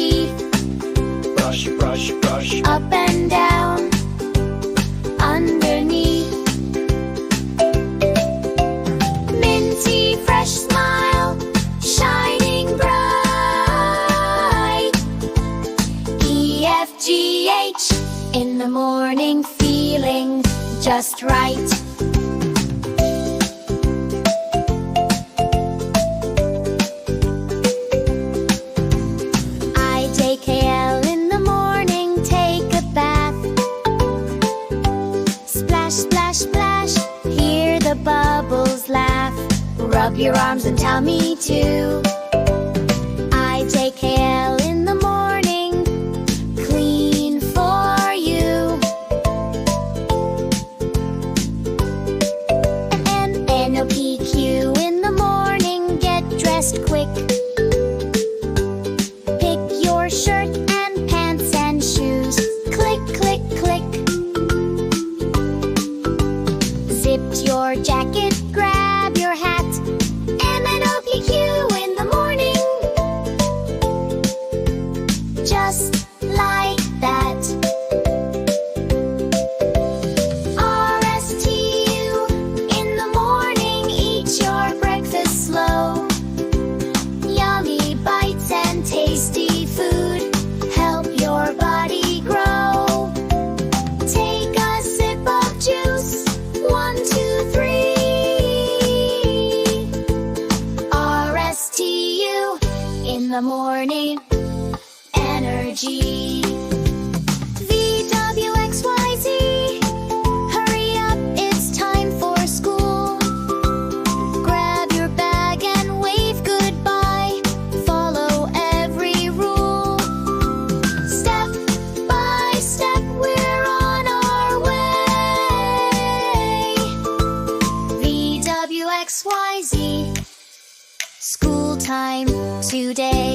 teeth. Brush, brush, brush. Up and down, underneath. Minty fresh smile, shining bright. EFGH, in the morning feeling just right. IJKL, in the morning take a bath. Splash, splash, splash, hear the bubbles laugh. Rub your arms and tummy too. IJKL, in the morning, clean for you. And NOPQ, in the morning, get dressed quick. Pick your shirt and pants and shoes. Click, click, click. Zipped your jacket, grab your hat. MNOPQ, in the morning, just like that. RSTU, in the morning, eat your breakfast slow. Yummy bites and tasty food help your body grow. Take a sip of juice, 1, 2, 3. RSTU, in the morning, energy. VWXYZ, hurry up, it's time for school. Grab your bag and wave goodbye. Follow every rule. Step by step, we're on our way. VWXYZ, school time today.